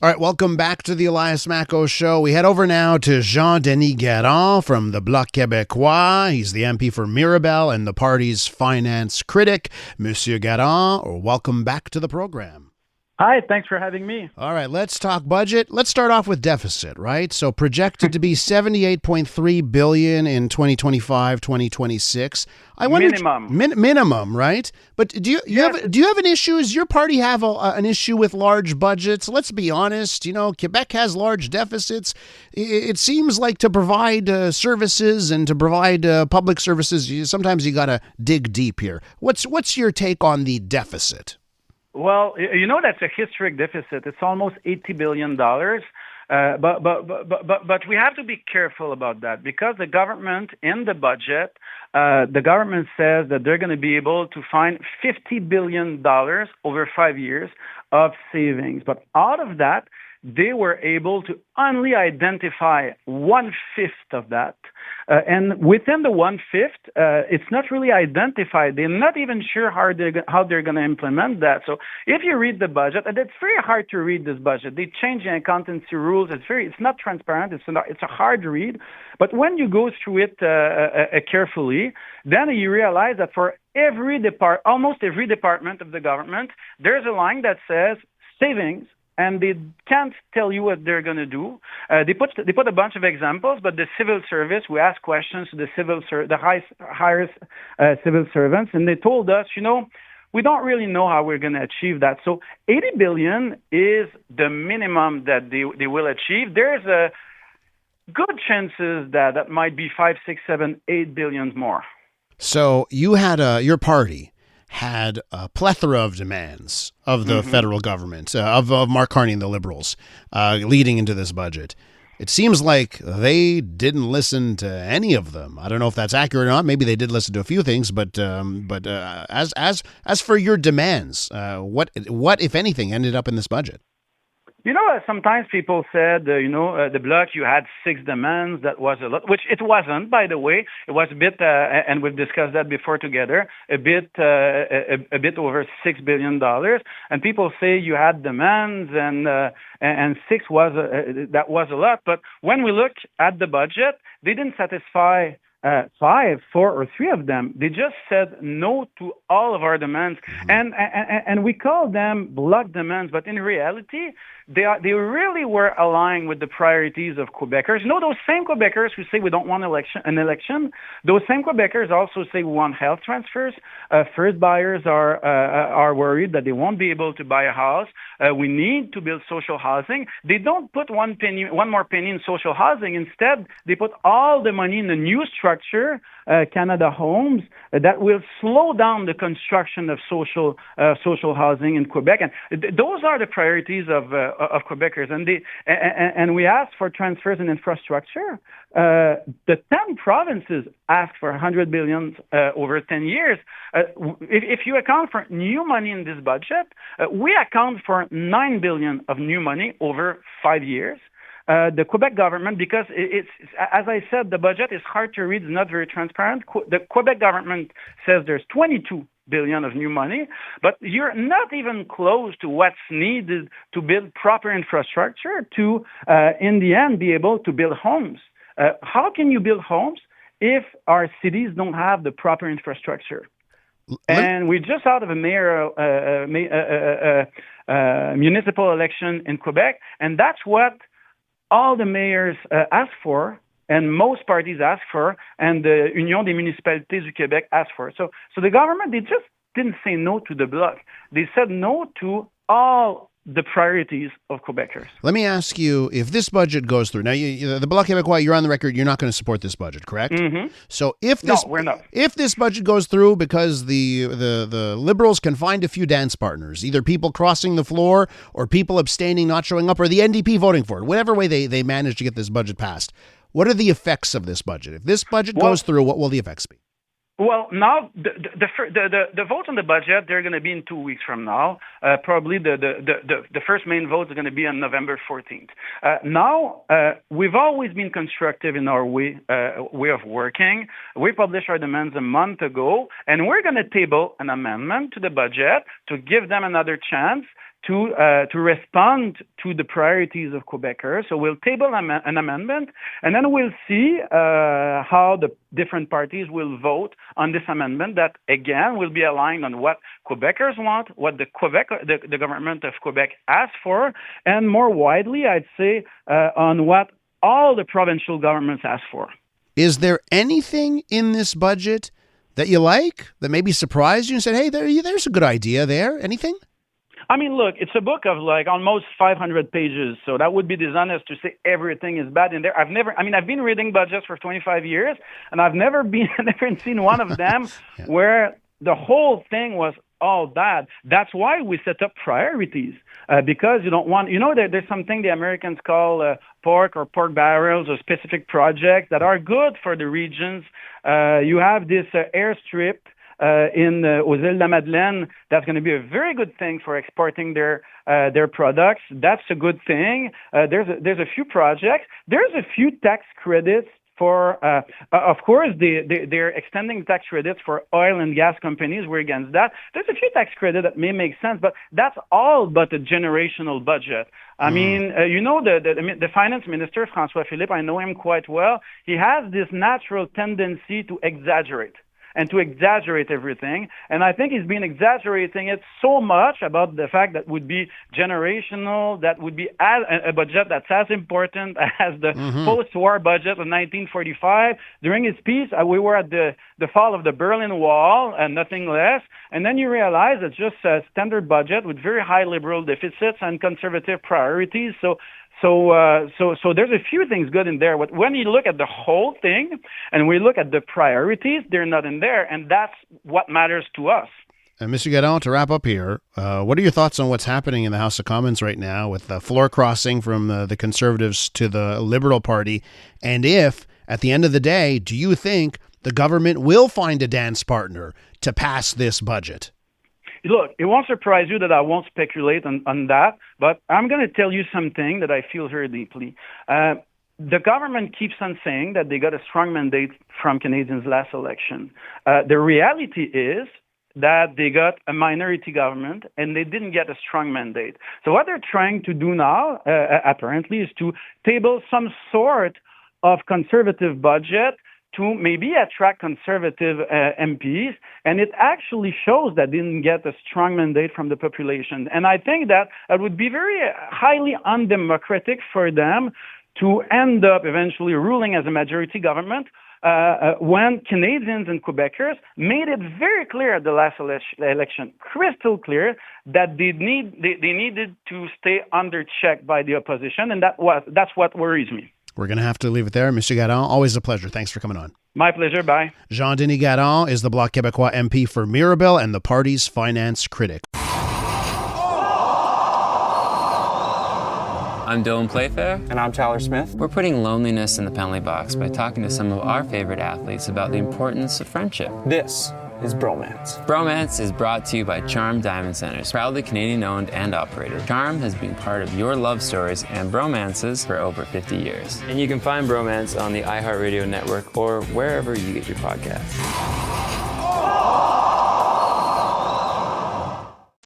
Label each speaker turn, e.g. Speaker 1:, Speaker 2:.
Speaker 1: All right, welcome back to the Elias Macco Show. We head over now to Jean-Denis Garon from the Bloc Québecois. He's the MP for Mirabel and the party's finance critic. Monsieur Garon, welcome back to the program.
Speaker 2: Hi, thanks for having me.
Speaker 1: All right, let's talk budget. Let's start off with deficit, right? So projected to be $78.3 billion in 2025-2026. I wonder, minimum, right? But do you have an issue? Does your party have an issue with large budgets? Let's be honest. You know, Quebec has large deficits. It seems like to provide services and to provide public services, sometimes you got to dig deep here. What's your take on the deficit?
Speaker 2: Well, you know, that's a historic deficit. It's almost $80 billion. But we have to be careful about that because the government in the budget, the government says that they're going to be able to find $50 billion over 5 years of savings. But out of that, they were able to only identify 1/5 of that. And within the 1/5, it's not really identified. They're not even sure how they're going to implement that. So if you read the budget, and it's very hard to read this budget. They change the accountancy rules. It's not transparent. It's a hard read. But when you go through it carefully, then you realize that for almost every department of the government, there's a line that says savings. And they can't tell you what they're going to do. They put a bunch of examples, but the civil service, we asked questions to the highest civil servants, and they told us, we don't really know how we're going to achieve that. So 80 billion is the minimum that they will achieve. There's a good chances that might be 5, 6, 7, 8 billion more.
Speaker 1: So you had your party had a plethora of demands of the federal government, of Mark Carney and the Liberals, leading into this budget. It seems like they didn't listen to any of them. I don't know if that's accurate or not. Maybe they did listen to a few things, but as for your demands, what if anything ended up in this budget?
Speaker 2: Sometimes people said, the Bloc, you had 6 demands. That was a lot, which it wasn't, by the way. It was a bit, and we've discussed that before together, a bit over $6 billion. And people say you had demands, and 6 that was a lot. But when we look at the budget, they didn't satisfy 5, 4, or 3 of them. They just said no to all of our demands, and we call them Bloc demands. But in reality, they really were aligned with the priorities of Quebecers. Those same Quebecers who say we don't want an election, those same Quebecers also say we want health transfers. First buyers are worried that they won't be able to buy a house. We need to build social housing. They don't put one more penny in social housing. Instead, they put all the money in the new structure, Canada Homes, that will slow down the construction of social housing in Quebec. And those are the priorities of Quebecers. And we asked for transfers in infrastructure. The 10 provinces asked for $100 billion over 10 years. If you account for new money in this budget, we account for $9 billion of new money over 5 years. The Quebec government, because it's, as I said, the budget is hard to read, it's not very transparent. The Quebec government says there's $22 billion of new money, but you're not even close to what's needed to build proper infrastructure to, in the end, be able to build homes. How can you build homes if our cities don't have the proper infrastructure? And we're just out of a municipal election in Quebec, and that's what all the mayors ask for, and most parties ask for, and the Union des Municipalités du Québec asked for. So the government, they just didn't say no to the Bloc. They said no to all the priorities of Quebecers.
Speaker 1: Let me ask you, if this budget goes through, now the Bloc Québécois, you're on the record, you're not going to support this budget, correct?
Speaker 2: Mm-hmm.
Speaker 1: So
Speaker 2: No, we're not.
Speaker 1: If this budget goes through because the Liberals can find a few dance partners, either people crossing the floor or people abstaining, not showing up, or the NDP voting for it, whatever way they manage to get this budget passed, what are the effects of this budget? If this budget goes through, what will the effects be?
Speaker 2: Well, now the vote on the budget, they're going to be in 2 weeks from now. Probably the first main vote is going to be on November 14th. Now, we've always been constructive in our way of working. We published our demands a month ago, and we're going to table an amendment to the budget to give them another chance to respond to the priorities of Quebecers. So we'll table an amendment, and then we'll see how the different parties will vote on this amendment that, again, will be aligned on what Quebecers want, what the government of Quebec asks for, and more widely, I'd say, on what all the provincial governments ask for.
Speaker 1: Is there anything in this budget that you like, that maybe surprised you and said, hey, there's a good idea there? Anything?
Speaker 2: I mean, look, it's a book of like almost 500 pages, so that would be dishonest to say everything is bad in there. I've been reading budgets for 25 years, and I've never seen one of them where the whole thing was all bad. That's why we set up priorities, because you don't want, there's something the Americans call pork barrels or specific projects that are good for the regions. You have this airstrip in aux Îles de la Madeleine, that's going to be a very good thing for exporting their products. That's a good thing. There's a few projects. There's a few tax credits for, of course, they're extending tax credits for oil and gas companies. We're against that. There's a few tax credits that may make sense, but that's all but a generational budget. I mean, the finance minister, François Philippe, I know him quite well. He has this natural tendency to exaggerate everything. And I think he's been exaggerating it so much about the fact that would be generational, that would be a budget that's as important as the post-war budget of 1945. During his speech, we were at the fall of the Berlin Wall and nothing less. And then you realize it's just a standard budget with very high liberal deficits and conservative priorities. So there's a few things good in there. But when you look at the whole thing and we look at the priorities, they're not in there. And that's what matters to us.
Speaker 1: And Mr. Garon, to wrap up here, what are your thoughts on what's happening in the House of Commons right now with the floor crossing from the Conservatives to the Liberal Party? And if, at the end of the day, do you think the government will find a dance partner to pass this budget?
Speaker 2: Look, it won't surprise you that I won't speculate on that, but I'm going to tell you something that I feel very deeply. The government keeps on saying that they got a strong mandate from Canadians last election. The reality is that they got a minority government and they didn't get a strong mandate. So what they're trying to do now, apparently, is to table some sort of conservative budget to maybe attract conservative MPs, and it actually shows that they didn't get a strong mandate from the population. And I think that it would be very highly undemocratic for them to end up eventually ruling as a majority government when Canadians and Quebecers made it very clear at the last election, crystal clear, that they needed to stay under check by the opposition, and that's what worries me.
Speaker 1: We're going to have to leave it there. Mr. Garon, always a pleasure. Thanks for coming on.
Speaker 2: My pleasure. Bye.
Speaker 1: Jean-Denis Garon is the Bloc Québecois MP for Mirabel and the party's finance critic.
Speaker 3: I'm Dylan Playfair.
Speaker 4: And I'm Tyler Smith.
Speaker 3: We're putting loneliness in the penalty box by talking to some of our favorite athletes about the importance of friendship.
Speaker 4: This is Bromance.
Speaker 3: Bromance is brought to you by Charm Diamond Centers, proudly Canadian-owned and operated. Charm has been part of your love stories and bromances for over 50 years. And you can find Bromance on the iHeartRadio network or wherever you get your podcasts.